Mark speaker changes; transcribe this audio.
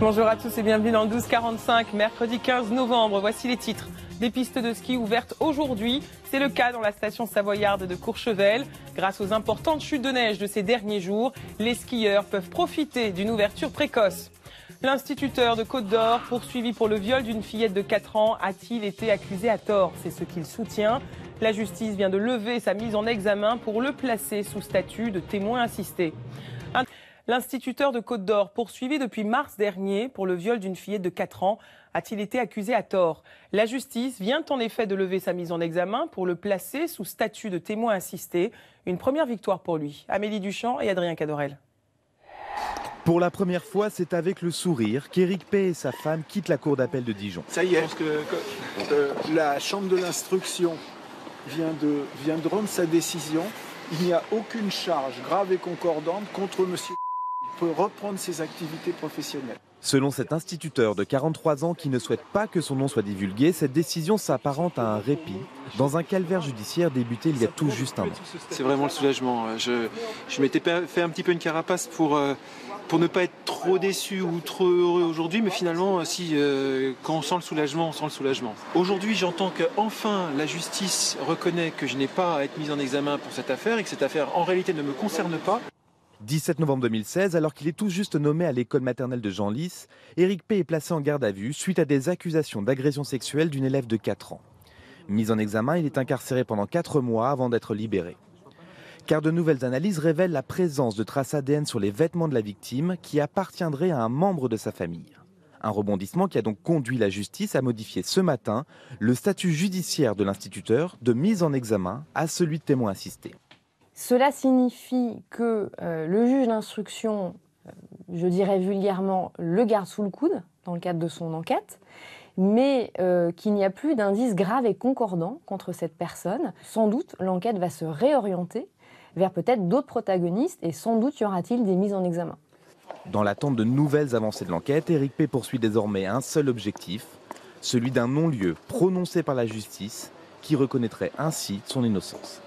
Speaker 1: Bonjour à tous et bienvenue dans le 12-45, mercredi 15 novembre. Voici les titres. Des pistes de ski ouvertes aujourd'hui. C'est le cas dans la station savoyarde de Courchevel. Grâce aux importantes chutes de neige de ces derniers jours, les skieurs peuvent profiter d'une ouverture précoce. L'instituteur de Côte d'Or, poursuivi pour le viol d'une fillette de 4 ans, a-t-il été accusé à tort? C'est ce qu'il soutient. La justice vient de lever sa mise en examen pour le placer sous statut de témoin assisté. L'instituteur de Côte d'Or, poursuivi depuis mars dernier pour le viol d'une fillette de 4 ans, a-t-il été accusé à tort? La justice vient en effet de lever sa mise en examen pour le placer sous statut de témoin assisté. Une première victoire pour lui. Amélie Duchamp et Adrien Cadorel.
Speaker 2: Pour la première fois, c'est avec le sourire qu'Éric Pey et sa femme quittent la cour d'appel de Dijon.
Speaker 3: Ça y est, parce que la chambre de l'instruction vient de rendre sa décision. Il n'y a aucune charge grave et concordante contre monsieur. Il peut reprendre ses activités professionnelles.
Speaker 2: Selon cet instituteur de 43 ans qui ne souhaite pas que son nom soit divulgué, cette décision s'apparente à un répit dans un calvaire judiciaire débuté il y a tout juste un an.
Speaker 4: C'est vraiment le soulagement. Je m'étais fait un petit peu une carapace pour ne pas être trop déçu ou trop heureux aujourd'hui, mais finalement, quand on sent le soulagement, on sent le soulagement. Aujourd'hui, j'entends qu'enfin la justice reconnaît que je n'ai pas à être mise en examen pour cette affaire et que cette affaire en réalité ne me concerne pas.
Speaker 2: 17 novembre 2016, alors qu'il est tout juste nommé à l'école maternelle de Genlis, Éric Pey est placé en garde à vue suite à des accusations d'agression sexuelle d'une élève de 4 ans. Mis en examen, il est incarcéré pendant 4 mois avant d'être libéré. Car de nouvelles analyses révèlent la présence de traces ADN sur les vêtements de la victime qui appartiendraient à un membre de sa famille. Un rebondissement qui a donc conduit la justice à modifier ce matin le statut judiciaire de l'instituteur de mise en examen à celui de témoin assisté.
Speaker 5: Cela signifie que le juge d'instruction, je dirais vulgairement, le garde sous le coude dans le cadre de son enquête, mais qu'il n'y a plus d'indices graves et concordants contre cette personne. Sans doute, l'enquête va se réorienter vers peut-être d'autres protagonistes et sans doute y aura-t-il des mises en examen.
Speaker 2: Dans l'attente de nouvelles avancées de l'enquête, Éric Pey poursuit désormais un seul objectif, celui d'un non-lieu prononcé par la justice qui reconnaîtrait ainsi son innocence.